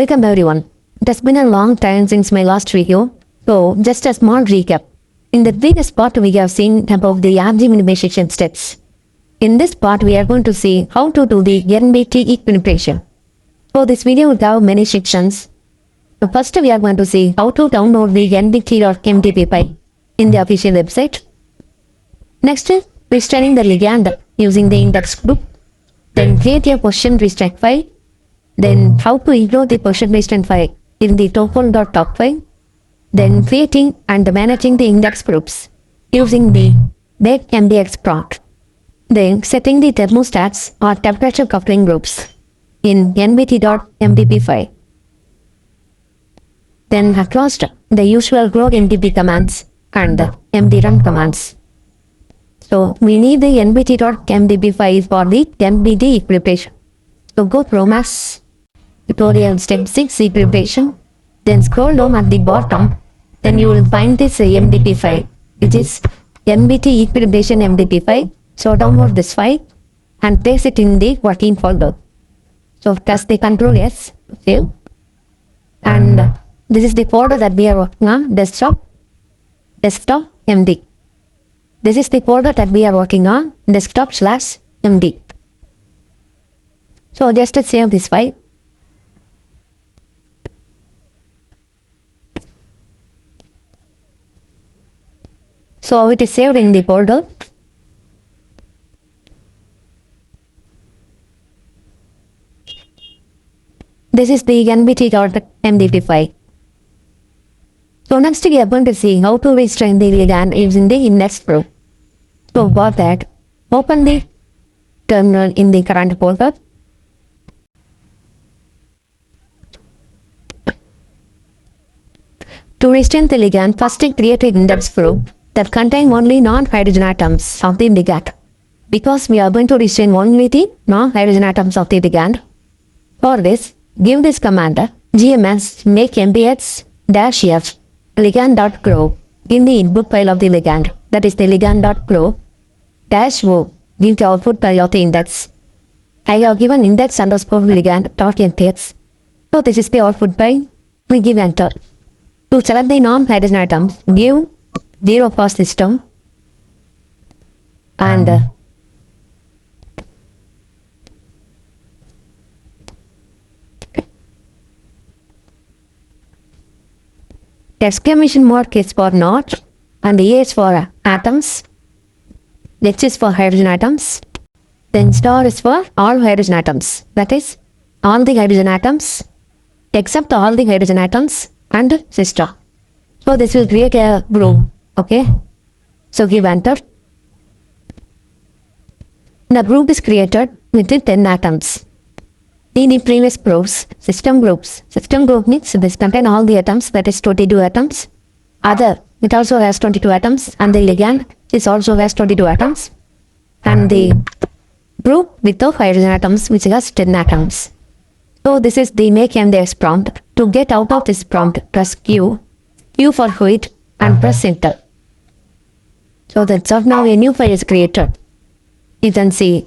Welcome everyone. It has been a long time since my last video, so just a small recap. In the previous part we have seen about the RG minimization steps. In this part we are going to see how to do the NVT Equilibration. So this video will have many sections. So first we are going to see how to download the NVT.mdp file in the official website. Next, restraining the ligand using the index group. Then create a position restraint file. Then how to ignore the position restraint file in the total.top file. Then creating and managing the index groups using the MDX prompt. Then setting the thermostats or temperature coupling groups in NVT.mdp file. Then across the usual GROMACS commands and the mdrun commands. So we need the NVT.mdp file for the NVT Equilibration. So go GROMACS, tutorial step 6 Equilibration, then scroll down at the bottom, then you will find this MDP file, which is NVT Equilibration MDP file. So download this file and place it in the working folder. So press the Ctrl S, save, and this is the folder that we are working on, desktop MD. This is the folder that we are working on, desktop/MD. So just save this file. So it is saved in the folder. This is the NVT.mdp file. So next we are going to see how to restrain the ligand using the index group. So for that, open the terminal in the current folder. To restrain the ligand, first create an index group that contain only non-hydrogen atoms of the ligand. Because we are going to restrain only the non-hydrogen atoms of the ligand. For this, give this command GMS make MBX-F ligand.grow in the input file of the ligand, that is the ligand.grow -o, give the output file of the index. I have given index underscore ligand.mtx. So this is the output file. We give enter. To select the non-hydrogen atoms, give 0 for system and exclamation mark is for not, and A is for atoms, H is for hydrogen atoms, then star is for all hydrogen atoms, that is all the hydrogen atoms except all the hydrogen atoms and star. So this will create a group, okay? So give enter. The group is created with 10 atoms. In the previous groups, system group means this contain all the atoms, that is 22 atoms. Other, it also has 22 atoms, and the ligand is also has 22 atoms. And the group with the hydrogen atoms, which has 10 atoms. So this is the make MDX prompt. To get out of this prompt, press Q for quit, and press enter. So that's how now a new file is created. You can see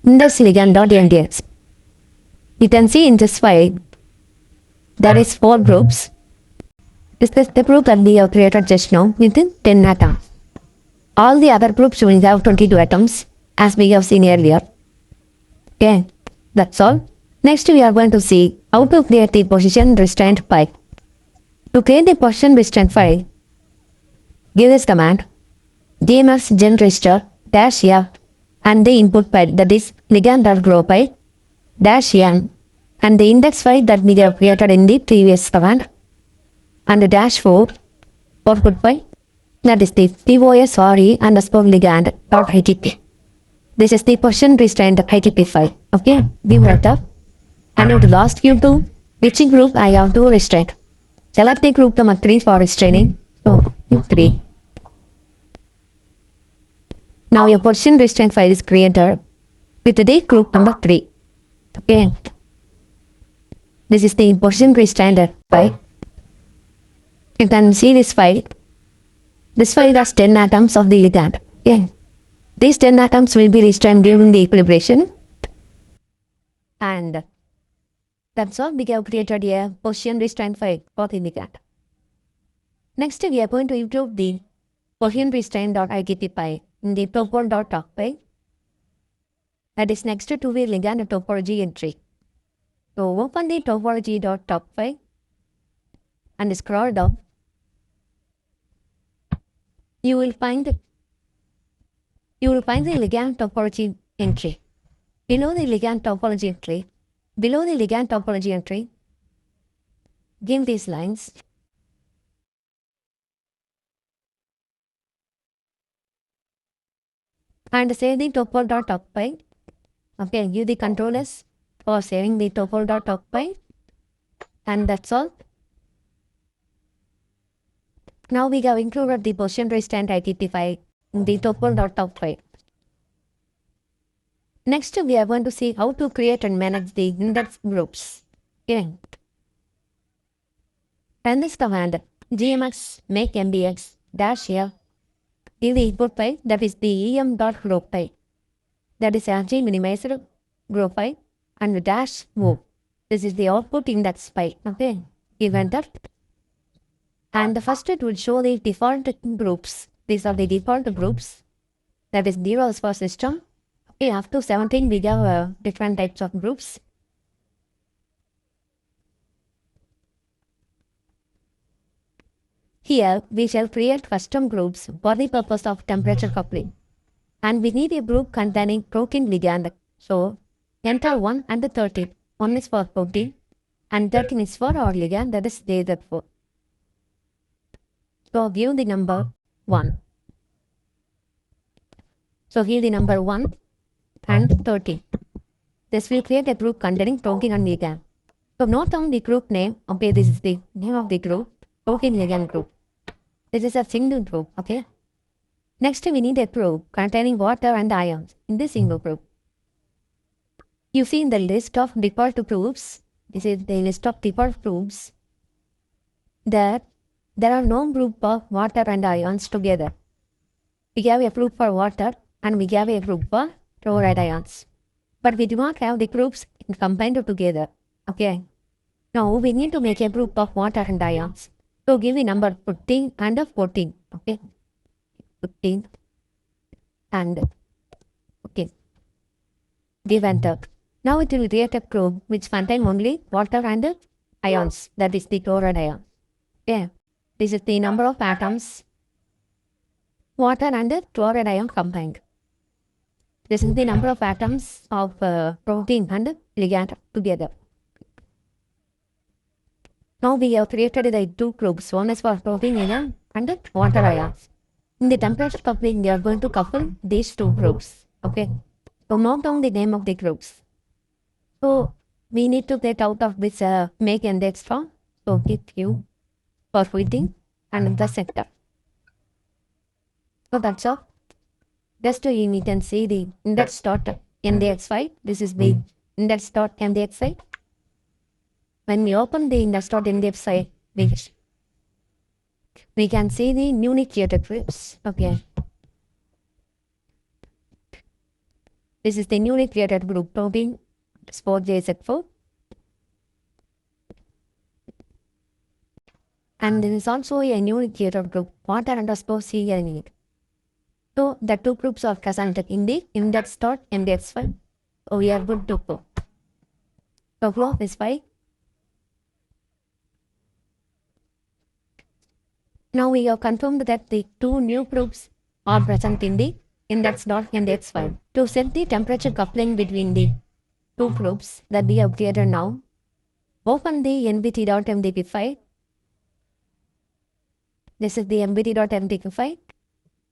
index ligand.mdx. You can see in this file there is 4 groups. This is the group that we have created just now with 10 atoms. All the other groups will have 22 atoms as we have seen earlier. Okay, that's all. Next we are going to see how to create the position restraint file. To create the position restraint file, give this command GMS gen register -f and the input file, that is ligand.grow file -n, and the index file that we have created in the previous command, and the -4 output file, that is the POSRE underscore ligand.itp. This is the position restraint ITP file. Okay, give enter. And it will ask you to which group I have to restrain. Select the group number 3 for restraining. So 3. Now your position restraint file is created with the group number 3. Okay. This is the position restraint file. You can see this file. This file has 10 atoms of the ligand. Okay. These 10 atoms will be restrained during the equilibration. And that's all. We have created a position restraint file for the ligand. Next, we are going to improve the position restraint.igp file in the topol.doc file. That is next to the ligand topology entry. So open the topology.doc file and scroll down. You will find the ligand topology entry. Below the ligand topology entry, give these lines. And save the topol.doc file. Okay, give the controllers for saving the topol.doc file. And that's all. Now we have included the position restraint ITT file in the topol.doc file. Next, we are going to see how to create and manage the index groups. Okay. Run this command GMX make MBX -L. Give the input file, that is the em.group file. That is actually minimized group file, and -move. This is the output index file. Okay. Give enter. And the first it will show the default groups. These are the default groups. That is 0 for system. Okay, up to 17 we have different types of groups. Here we shall create custom groups for the purpose of temperature coupling. And we need a group containing protein ligand. So enter 1 and 13. 1 is for protein and 13 is for our ligand, that is laser4. So give the number 1. So here the number 1 and 13. This will create a group containing protein and ligand. So note down the group name. Okay, this is the name of the group, protein ligand group. This is a single group. Okay. Next, we need a group containing water and ions in this single group. You see in the list of default groups, this is the list of default groups, that there are no group of water and ions together. We have a group for water and we have a group for chloride ions. But we do not have the groups combined together. Okay. Now we need to make a group of water and ions. So give the number 15 and 14. Okay. 15 and okay. Give enter. Now it will create a group which contains only water and ions. That is the chloride ion. Okay. This is the number of atoms water and chloride ion combined. This is the number of atoms of protein and ligand together. Now we have created the two groups. One is for protein ion and water ions. In the temperature coupling, we are going to couple these two groups. Okay. So note down the name of the groups. So we need to get out of this make index form. So hit Q for fitting and the center. So that's all. Just to you can see the index.mdx file. This is the index.mdx file. When we open the index.mdx file, we can see the newly created groups. Okay. This is the newly created group protein sport JZ4. And there is also a newly created group water underscore CL. So the two groups are presented in the index.mdx file. So we are good to go. So close this file. Now we have confirmed that the two new groups are present in the index.mdx file. To set the temperature coupling between the two groups that we have created now, open the nvt.mdp file. This is the nvt.mdp file.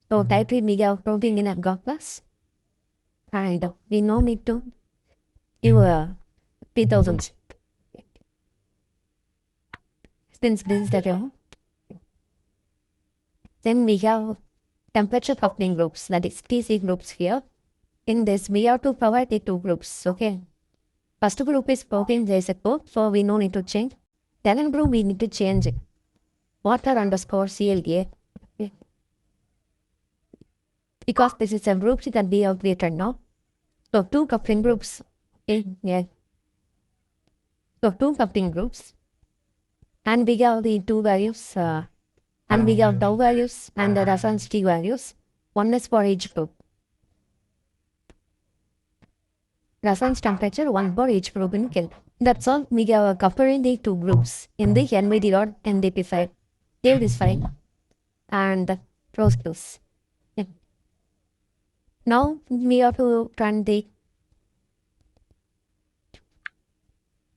So type in we have protein in GROMACS. And we now need to give 3000. Since this is the then we have temperature coupling groups, that is TC groups here. In this, we have to provide the two groups. Okay. First group is protein JZ4, so we no need to change. Second group we need to change it. Water underscore CLA. Okay. because this is a group that we have created now. So two coupling groups. Okay, yeah. So two coupling groups, and we have the two values, and we have tau values and the reference t values. One is for each group. Reference temperature, one for each group in Kelvin. That's all. We have coupling the two groups in the NVT.NDP file. Save this file and close this. Yeah. Now we have to run the.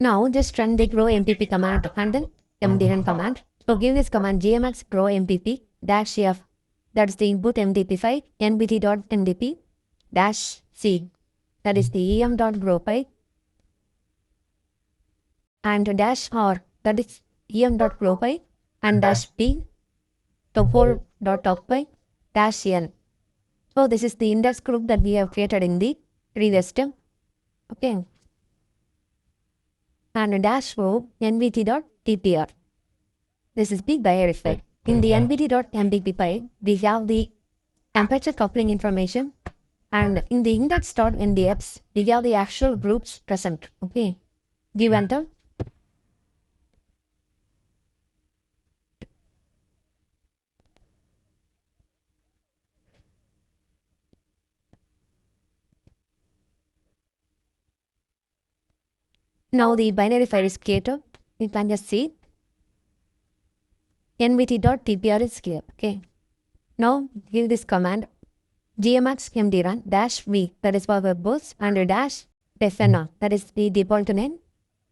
Now just run the grow MPP command and then mdn command. So give this command GMX grow MPP dash F. That's the input MDP file nvt.mdp dash C. That is the em.grow file. And dash R, that is em.grow file, and dash P, top4.top file, dash N. So this is the index group that we have created in the previous step. Okay. And dash row nvt.tpr. This is the binary file. In the nvt.mdp file, we have the temperature coupling information, and in the index.ndx, we have the actual groups present. Okay. Give enter. Now the binary file is created. You can just see nvt.tpr is here. Okay. Now give this command gmx mdrun dash v, that is for web host, and dash defna, that is the default name.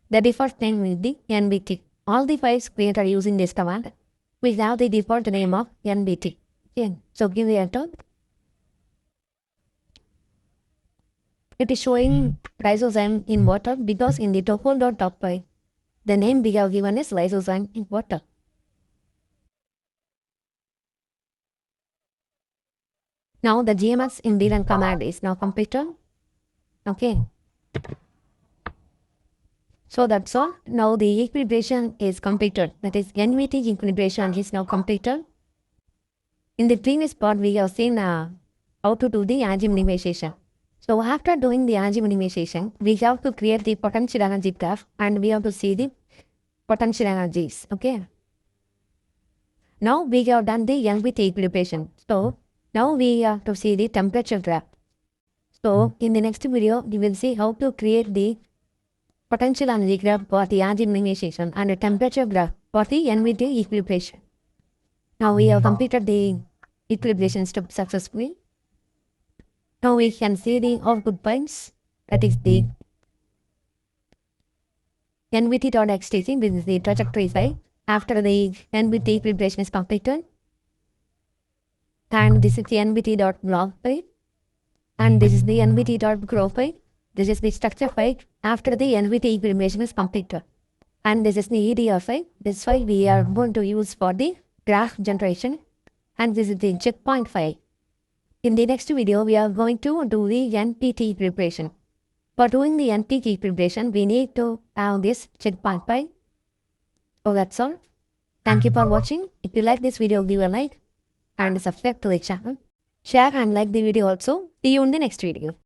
The default name will be nvt. All the files created using this command will have the default name of nvt. Okay. So give the enter. It is showing lysozyme in water because in the top4.top file, the name we have given is lysozyme in water. Now the GMX mdrun command is now completed. Okay. So that's all. Now the equilibration is completed. That is NVT equilibration is now completed. In the previous part, we have seen how to do the energy minimization. So after doing the energy minimization, we have to create the potential energy graph and we have to see the potential energies. Okay. Now we have done the NVT equilibration. So now we have to see the temperature graph. So in the next video, we will see how to create the potential energy graph for the energy minimization and the temperature graph for the NVT equilibration. Now we have completed the equilibration step successfully. Now we can see the output points, that is the nvt.htc, this is the trajectory file after the NVT equilibration is completed. And this is the nvt.log file. And this is the nvt.grow file. This is the structure file after the NVT equilibration is completed. And this is the EDR file. This file we are going to use for the graph generation. And this is the checkpoint file. In the next video, we are going to do the NPT equilibration. For doing the NPT equilibration, we need to have this checkpoint file. So that's all. Thank you for watching. If you like this video, give a like and subscribe to the channel. Share and like the video also. See you in the next video.